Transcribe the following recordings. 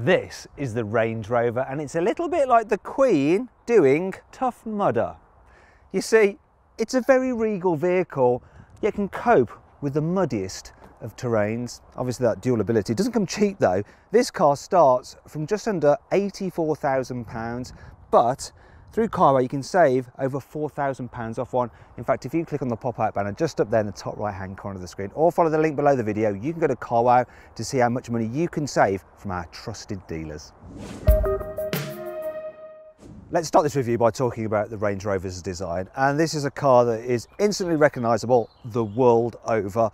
This is the Range Rover, and it's a little bit like the Queen doing Tough Mudder. You see, it's a very regal vehicle, yet can cope with the muddiest of terrains. Obviously that dual ability doesn't come cheap though. This car starts from just under £84,000, but through carwow you can save over £4,000 off one. In fact, if you click on the pop-out banner just up there in the top right hand corner of the screen, or follow the link below the video, you can go to carwow to see how much money you can save from our trusted dealers. Let's start this review by talking about the Range Rover's design, and this is a car that is instantly recognisable the world over.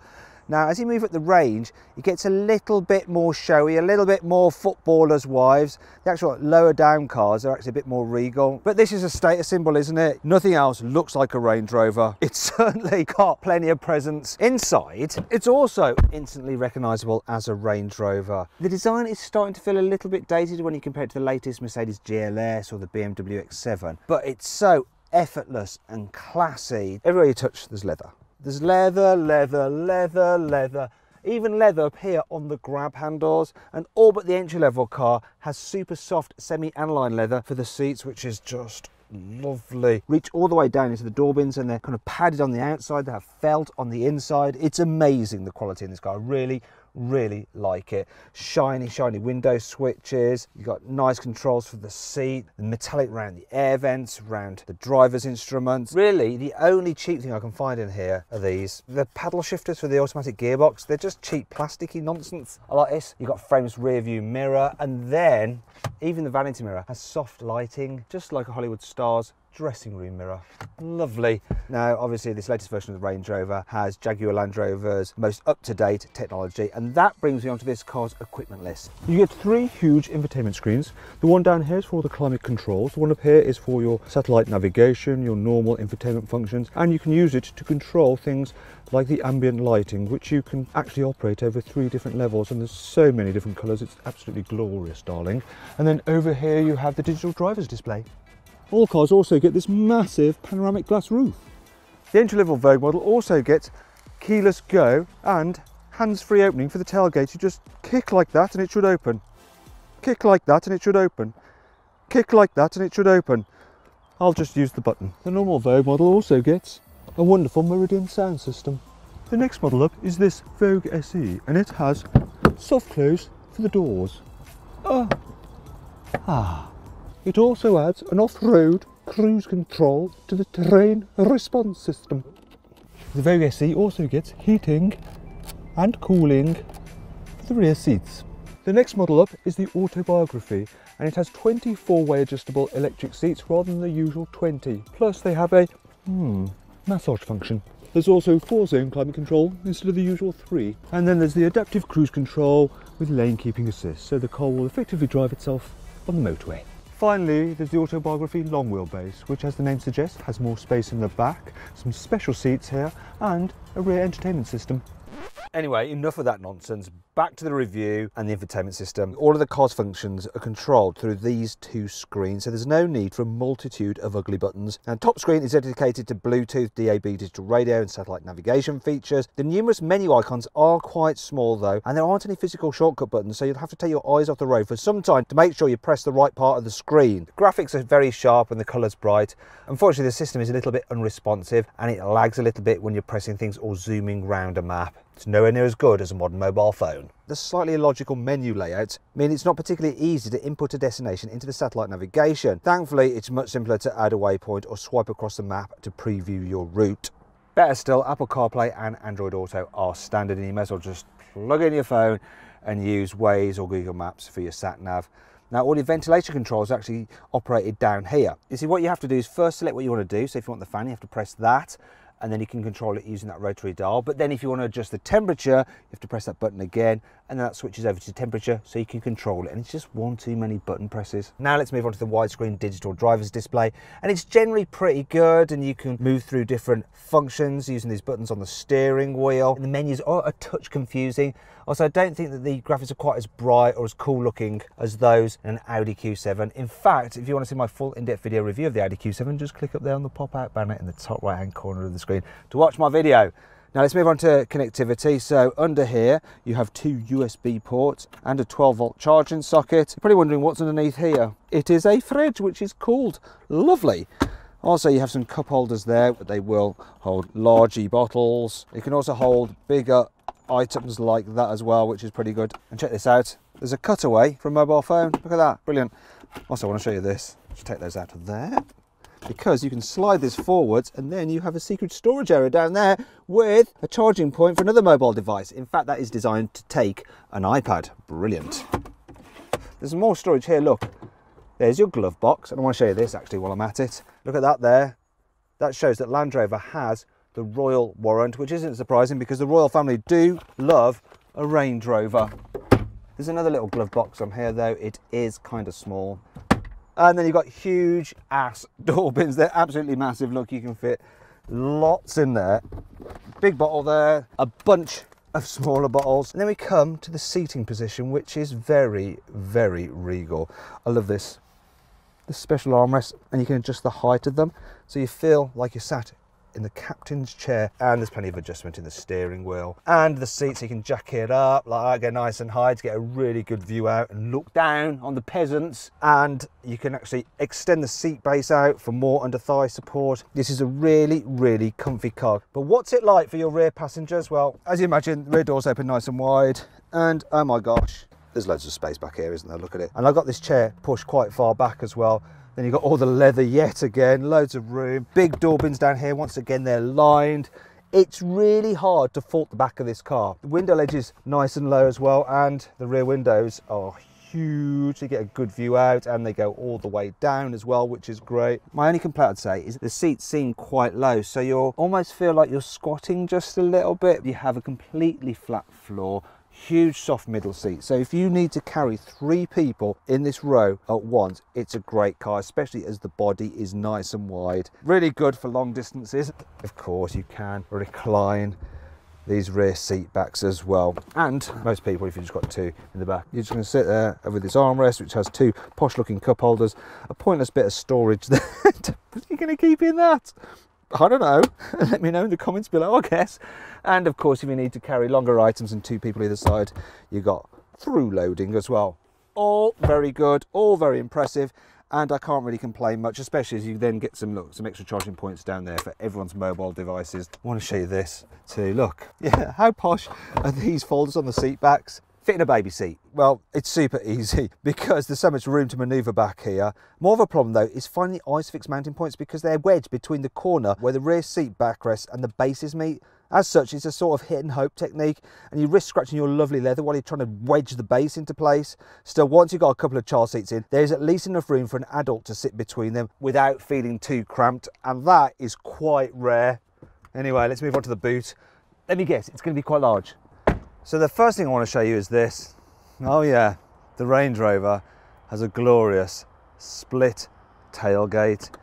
Now, as you move up the range, it gets a little bit more showy, a little bit more footballers' wives. The actual lower down cars are actually a bit more regal. But this is a status symbol, isn't it? Nothing else looks like a Range Rover. It's certainly got plenty of presence. Inside, it's also instantly recognisable as a Range Rover. The design is starting to feel a little bit dated when you compare it to the latest Mercedes GLS or the BMW X7. But it's so effortless and classy. Everywhere you touch, there's leather. There's leather, leather, leather, leather, even leather up here on the grab handles, and all but the entry-level car has super soft semi-aniline leather for the seats, which is just lovely. Reach all the way down into the door bins, and they're kind of padded on the outside. They have felt on the inside. It's amazing, the quality in this car. Really like it. Shiny window switches. You've got nice controls for the seat, the metallic around the air vents, around the driver's instruments. Really, the only cheap thing I can find in here are these. The paddle shifters for the automatic gearbox. They're just cheap, plasticky nonsense. I like this. You've got frameless rear view mirror, and then even the vanity mirror has soft lighting, just like a Hollywood star's dressing room mirror. Lovely. Now, obviously, this latest version of the Range Rover has Jaguar Land Rover's most up-to-date technology, and that brings me onto this car's equipment list. You get three huge infotainment screens. The one down here is for all the climate controls. The one up here is for your satellite navigation, your normal infotainment functions, and you can use it to control things like the ambient lighting, which you can actually operate over 3 different levels, and there's so many different colours. It's absolutely glorious, darling. And then over here you have the digital driver's display. All cars also get this massive panoramic glass roof. The entry-level Vogue model also gets keyless go and hands-free opening for the tailgate. You just kick like that and it should open. Kick like that and it should open. Kick like that and it should open. I'll just use the button. The normal Vogue model also gets a wonderful Meridian sound system. The next model up is this Vogue SE, and it has soft close for the doors. It also adds an off-road cruise control to the terrain response system. The Vogue SE also gets heating and cooling for the rear seats. The next model up is the Autobiography, and it has 24-way adjustable electric seats rather than the usual 20. Plus they have a massage function. There's also 4-zone climate control instead of the usual 3. And then there's the adaptive cruise control with lane keeping assist, so the car will effectively drive itself on the motorway. Finally, there's the Autobiography long wheelbase, which, as the name suggests, has more space in the back, some special seats here, and a rear entertainment system. Anyway, enough of that nonsense. Back to the review and the infotainment system. All of the car's functions are controlled through these 2 screens, so there's no need for a multitude of ugly buttons. Now, top screen is dedicated to Bluetooth, DAB digital radio and satellite navigation features. The numerous menu icons are quite small though, and there aren't any physical shortcut buttons, so you'll have to take your eyes off the road for some time to make sure you press the right part of the screen. The graphics are very sharp and the colour's bright. Unfortunately, the system is a little bit unresponsive and it lags a little bit when you're pressing things or zooming round a map. It's nowhere near as good as a modern mobile phone. The slightly illogical menu layouts mean it's not particularly easy to input a destination into the satellite navigation. Thankfully, it's much simpler to add a waypoint or swipe across the map to preview your route. Better still, Apple CarPlay and Android Auto are standard, and you may as well just plug in your phone and use Waze or Google Maps for your sat-nav. Now, all your ventilation controls are actually operated down here. You see, what you have to do is first select what you want to do. So if you want the fan, you have to press that, and then you can control it using that rotary dial. But then if you want to adjust the temperature, you have to press that button again, and then that switches over to temperature so you can control it. And it's just one too many button presses. Now let's move on to the widescreen digital driver's display, and it's generally pretty good, and you can move through different functions using these buttons on the steering wheel. And the menus are a touch confusing. Also, I don't think that the graphics are quite as bright or as cool looking as those in an Audi Q7. In fact, if you want to see my full in-depth video review of the Audi Q7, just click up there on the pop-out banner in the top right-hand corner of the screen to watch my video. Now let's move on to connectivity. So under here, you have 2 USB ports and a 12-volt charging socket. You're probably wondering what's underneath here. It is a fridge, which is cooled. Lovely. Also, you have some cup holders there, but they will hold large bottles. You can also hold bigger items like that as well, which is pretty good. And check this out. There's a cutaway for a mobile phone. Look at that. Brilliant. Also, I want to show you this. Just take those out of there, because you can slide this forwards and then you have a secret storage area down there with a charging point for another mobile device. In fact, that is designed to take an iPad. Brilliant. There's more storage here. Look, there's your glove box. And I want to show you this actually while I'm at it. Look at that there. That shows that Land Rover has the Royal Warrant, which isn't surprising because the Royal family do love a Range Rover. There's another little glove box on here though. It is kind of small. And then you've got huge ass door bins. They're absolutely massive. Look, you can fit lots in there. Big bottle there, a bunch of smaller bottles. And then we come to the seating position, which is very, very regal. I love this. The special armrests, and you can adjust the height of them. So you feel like you're sat in the captain's chair, and there's plenty of adjustment in the steering wheel and the seat, so you can jack it up like that, go nice and high to get a really good view out and look down on the peasants. And you can actually extend the seat base out for more under thigh support. This is a really, really comfy car. But what's it like for your rear passengers? Well, as you imagine, the rear doors open nice and wide, and oh my gosh, there's loads of space back here, isn't there? Look at it. And I've got this chair pushed quite far back as well. Then you've got all the leather yet again, loads of room. Big door bins down here, once again, they're lined. It's really hard to fault the back of this car. The window ledge is nice and low as well, and the rear windows are huge. You get a good view out, and they go all the way down as well, which is great. My only complaint I'd say is the seats seem quite low, so you almost feel like you're squatting just a little bit. You have a completely flat floor. Huge soft middle seat, so if you need to carry 3 people in this row at once, it's a great car, especially as the body is nice and wide. Really good for long distances. Of course, you can recline these rear seat backs as well, and most people, if you've just got 2 in the back, you're just going to sit there with this armrest, which has 2 posh looking cup holders, a pointless bit of storage there. You're going to keep in that? I don't know. Let me know in the comments below, I guess. And of course, if you need to carry longer items and 2 people either side, you got through loading as well. All very good, all very impressive, and I can't really complain much, especially as you then get some extra charging points down there for everyone's mobile devices. I want to show you this too. Look, yeah, how posh are these folders on the seat backs? Fit in a baby seat. Well, it's super easy because there's so much room to manoeuvre back here. More of a problem though is finding the ISOFIX mounting points because they're wedged between the corner where the rear seat backrest and the bases meet. As such, it's a sort of hit and hope technique, and you risk scratching your lovely leather while you're trying to wedge the base into place. Still, once you've got a couple of child seats in, there's at least enough room for an adult to sit between them without feeling too cramped, and that is quite rare. Anyway, let's move on to the boot. Let me guess, it's going to be quite large. So the first thing I want to show you is this. Oh yeah, the Range Rover has a glorious split tailgate.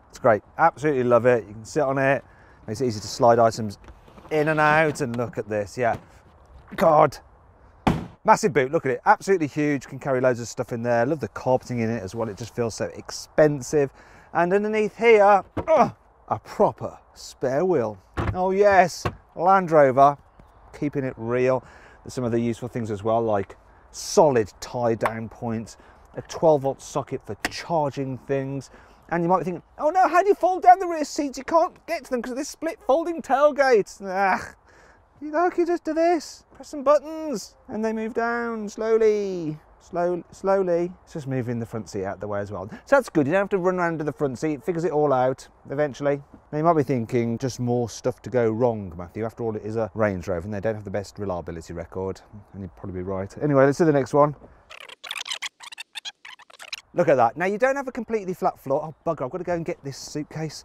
It's great, absolutely love it. You can sit on it, makes it easy to slide items in and out, and look at this, yeah. God, massive boot, look at it, absolutely huge, can carry loads of stuff in there. Love the carpeting in it as well, it just feels so expensive. And underneath here, a proper spare wheel. Oh yes, Land Rover, keeping it real. There's some of the useful things as well, like solid tie down points, a 12-volt socket for charging things, and you might be thinking, oh no, how do you fold down the rear seats? You can't get to them because of this split folding tailgate. You just do this, press some buttons, and they move down slowly. Slowly. It's just moving the front seat out the way as well. So that's good, you don't have to run around to the front seat, it figures it all out eventually. Now you might be thinking, just more stuff to go wrong, Matthew. After all, it is a Range Rover and they don't have the best reliability record, and you'd probably be right. Anyway, let's do the next one. Look at that. Now you don't have a completely flat floor. Oh bugger, I've got to go and get this suitcase.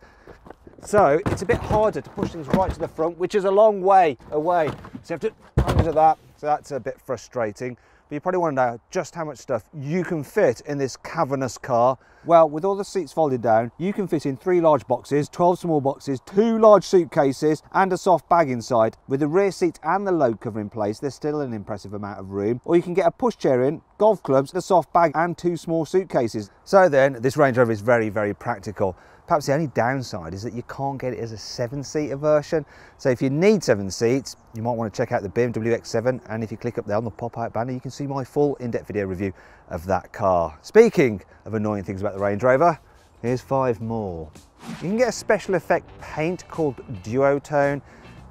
So it's a bit harder to push things right to the front, which is a long way away. So you have to under that, so that's a bit frustrating. But you probably want to know just how much stuff you can fit in this cavernous car. Well, with all the seats folded down, you can fit in 3 large boxes, 12 small boxes, 2 large suitcases, and a soft bag inside. With the rear seat and the load cover in place, there's still an impressive amount of room. Or you can get a pushchair in, golf clubs, a soft bag, and 2 small suitcases. So then, this Range Rover is very, very practical. Perhaps the only downside is that you can't get it as a 7-seater version. So if you need 7 seats, you might want to check out the BMW X7, and if you click up there on the pop-out banner, you can see my full in-depth video review of that car. Speaking of annoying things about the Range Rover, here's 5 more. You can get a special effect paint called Duotone,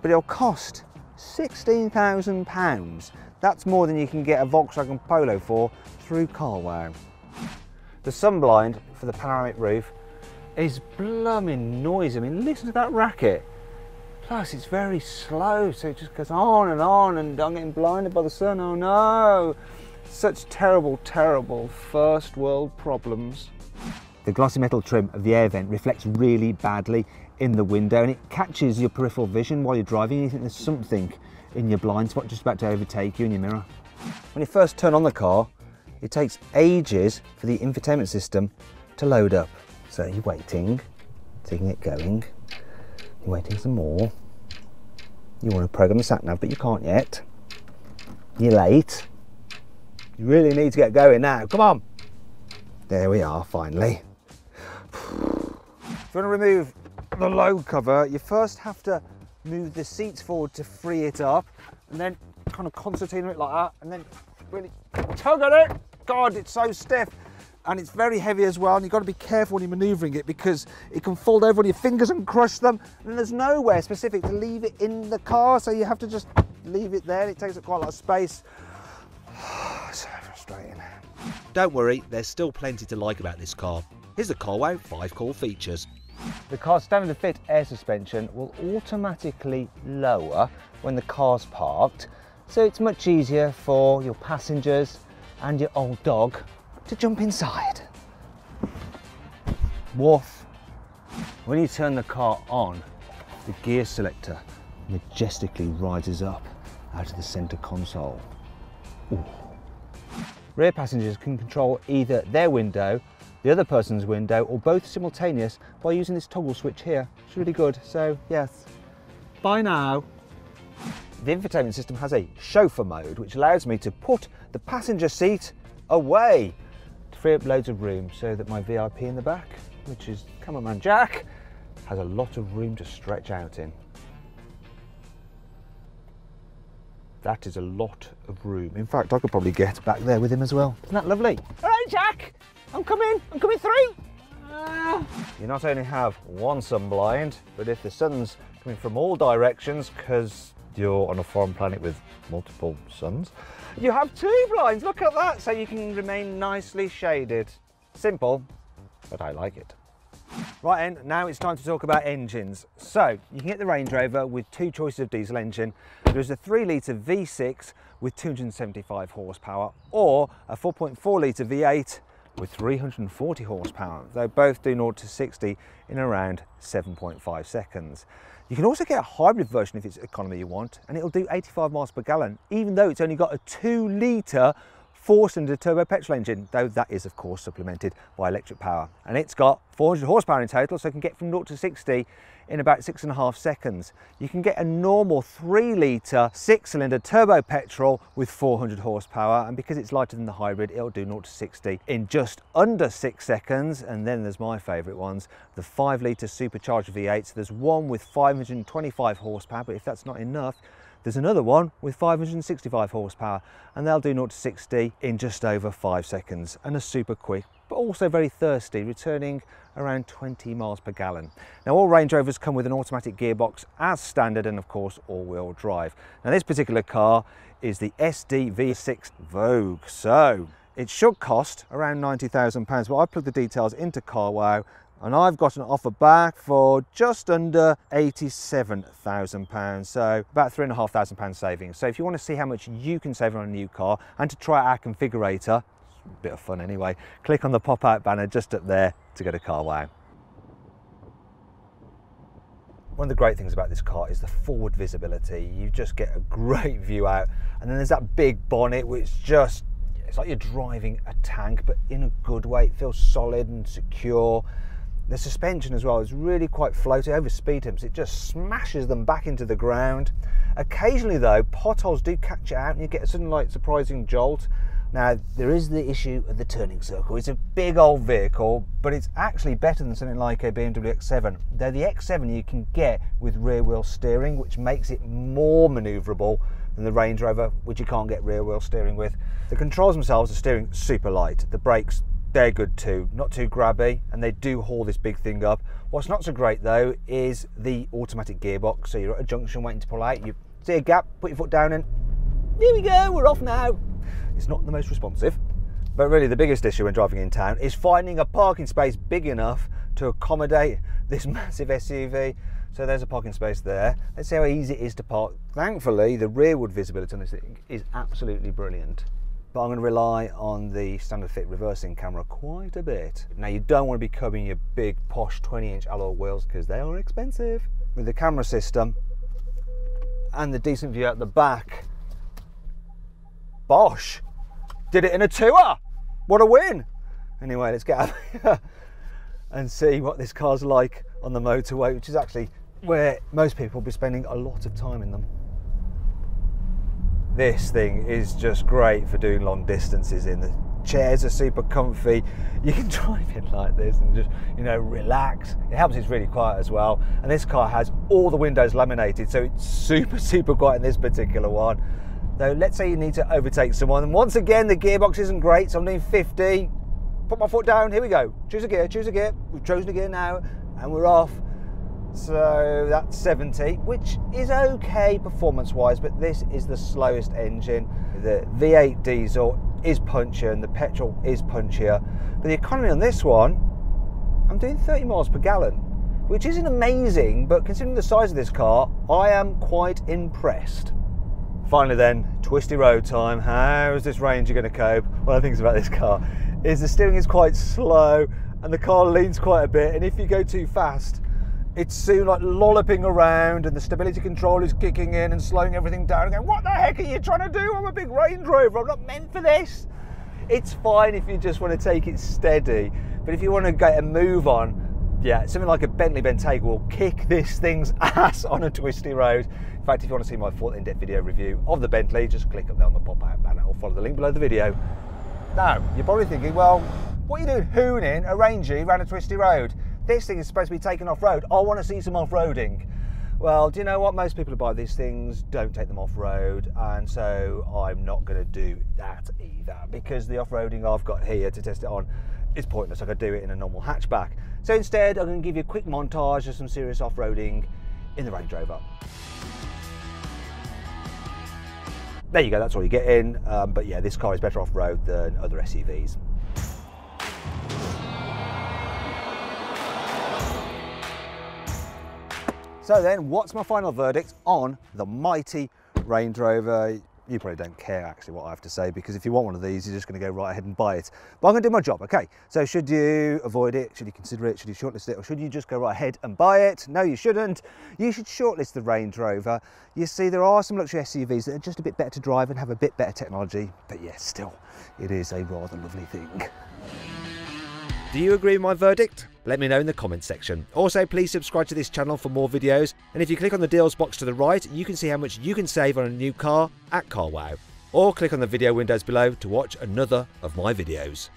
but it'll cost £16,000. That's more than you can get a Volkswagen Polo for through carwow. The sunblind for the panoramic roof is blooming noisy. I mean, listen to that racket. Plus, it's very slow, so it just goes on, and I'm getting blinded by the sun. Oh no! Such terrible, terrible first world problems. The glossy metal trim of the air vent reflects really badly in the window, and it catches your peripheral vision while you're driving. You think there's something in your blind spot just about to overtake you in your mirror. When you first turn on the car, it takes ages for the infotainment system to load up. So you're waiting, taking it going, you're waiting some more. You want to program the sat nav, but you can't yet. You're late. You really need to get going now, come on. There we are, finally. If you want to remove the load cover, you first have to move the seats forward to free it up, and then kind of concertina it like that, and then really tug at it. God, it's so stiff, and it's very heavy as well, and you've got to be careful when you're manoeuvring it because it can fold over on your fingers and crush them, and there's nowhere specific to leave it in the car, so you have to just leave it there. It takes up quite a lot of space. So frustrating. Don't worry, there's still plenty to like about this car. Here's the carwow 5 core features. The car's standard fit air suspension will automatically lower when the car's parked, so it's much easier for your passengers and your old dog to jump inside. Woof. When you turn the car on, the gear selector majestically rises up out of the centre console. Ooh. Rear passengers can control either their window, the other person's window, or both simultaneous by using this toggle switch here. It's really good, so yes. Bye now. The infotainment system has a chauffeur mode, which allows me to put the passenger seat away to free up loads of room so that my VIP in the back, which is cameraman Jack, has a lot of room to stretch out in. That is a lot of room. In fact, I could probably get back there with him as well. Isn't that lovely? All right, Jack, I'm coming through. You not only have one sun blind, but if the sun's coming from all directions, because you're on a foreign planet with multiple suns, you have 2 blinds. Look at that, so you can remain nicely shaded. Simple, but I like it. Right, and now it's time to talk about engines. So you can get the Range Rover with 2 choices of diesel engine. There's a 3-litre V6 with 275 horsepower, or a 4.4-litre V8 with 340 horsepower. They both do 0 to 60 in around 7.5 seconds. You can also get a hybrid version if it's economy you want, and it'll do 85 miles per gallon, even though it's only got a 2-litre 4-cylinder turbo petrol engine, though that is of course supplemented by electric power. And it's got 400 horsepower in total, so it can get from 0 to 60 in about 6.5 seconds. You can get a normal 3-litre 6-cylinder turbo petrol with 400 horsepower, and because it's lighter than the hybrid, it'll do 0 to 60 in just under 6 seconds. And then there's my favourite ones, the 5-litre supercharged V8. So there's one with 525 horsepower, but if that's not enough, there's another one with 565 horsepower, and they'll do 0 to 60 in just over 5 seconds, and are super quick, but also very thirsty, returning around 20 miles per gallon. Now, all Range Rovers come with an automatic gearbox as standard, and of course all-wheel drive. Now, this particular car is the SD V6 Vogue, so it should cost around £90,000, but I plugged the details into carwow, and I've got an offer back for just under £87,000, so about £3,500 savings. So if you want to see how much you can save on a new car and to try our configurator, a bit of fun anyway, click on the pop-out banner just up there to go to carwow. One of the great things about this car is the forward visibility. You just get a great view out, and then there's that big bonnet which just, it's like you're driving a tank, but in a good way. It feels solid and secure. The suspension as well is really quite floaty. Over speed humps, it just smashes them back into the ground. Occasionally though, potholes do catch it out and you get a sudden like surprising jolt. Now, there is the issue of the turning circle. It's a big old vehicle, but it's actually better than something like a BMW X7. Though the X7 you can get with rear wheel steering, which makes it more manoeuvrable than the Range Rover, which you can't get rear wheel steering with. The controls themselves, the steering super light. The brakes, they're good too, not too grabby, and they do haul this big thing up. What's not so great though is the automatic gearbox. So you're at a junction waiting to pull out, you see a gap, put your foot down and here we go, we're off now. It's not the most responsive, but really the biggest issue when driving in town is finding a parking space big enough to accommodate this massive SUV. So there's a parking space there. Let's see how easy it is to park. Thankfully, the rearward visibility on this thing is absolutely brilliant. But I'm going to rely on the standard fit reversing camera quite a bit. Now, you don't want to be cubbing your big posh 20-inch alloy wheels because they are expensive. With the camera system and the decent view at the back, bosh! Did it in a tour! What a win! Anyway, let's get out of here and see what this car's like on the motorway, which is actually where most people will be spending a lot of time in them. This thing is just great for doing long distances in. The chairs are super comfy. You can drive in like this and just, you know, relax. It helps it's really quiet as well. And this car has all the windows laminated, so it's super quiet in this particular one. Though, let's say you need to overtake someone, and once again the gearbox isn't great, so I'm doing 50. Put my foot down, here we go. Choose a gear, choose a gear. We've chosen a gear now, and we're off. So that's 70, which is okay performance-wise, but this is the slowest engine. The V8 diesel is punchier, and the petrol is punchier. But the economy on this one, I'm doing 30 miles per gallon, which isn't amazing, but considering the size of this car, I am quite impressed. Finally then, twisty road time. How is this Ranger going to cope? One of the things about this car is the steering is quite slow and the car leans quite a bit, and if you go too fast, it's soon like lolloping around and the stability control is kicking in and slowing everything down and going, what the heck are you trying to do? I'm a big Range Rover, I'm not meant for this. It's fine if you just want to take it steady, but if you want to get a move on, yeah, something like a Bentley Bentayga will kick this thing's ass on a twisty road. In fact, if you want to see my full in-depth video review of the Bentley, just click up there on the pop-out banner or follow the link below the video. Now, you're probably thinking, well, what are you doing hooning a Rangy around a twisty road? This thing is supposed to be taken off-road. I want to see some off-roading. Well, do you know what? Most people who buy these things don't take them off-road, and so I'm not going to do that either, because the off-roading I've got here to test it on is pointless. I could do it in a normal hatchback. So instead, I'm going to give you a quick montage of some serious off-roading in the Range Rover. There you go, that's all you get in. But yeah, this car is better off-road than other SUVs. So then, what's my final verdict on the mighty Range Rover? You probably don't care actually what I have to say, because if you want one of these, you're just going to go right ahead and buy it. But I'm going to do my job, okay? So should you avoid it? Should you consider it? Should you shortlist it? Or should you just go right ahead and buy it? No, you shouldn't. You should shortlist the Range Rover. You see, there are some luxury SUVs that are just a bit better to drive and have a bit better technology. But yes, still, it is a rather lovely thing. Do you agree with my verdict? Let me know in the comments section. Also, please subscribe to this channel for more videos, and if you click on the deals box to the right, you can see how much you can save on a new car at CarWow. Or click on the video windows below to watch another of my videos.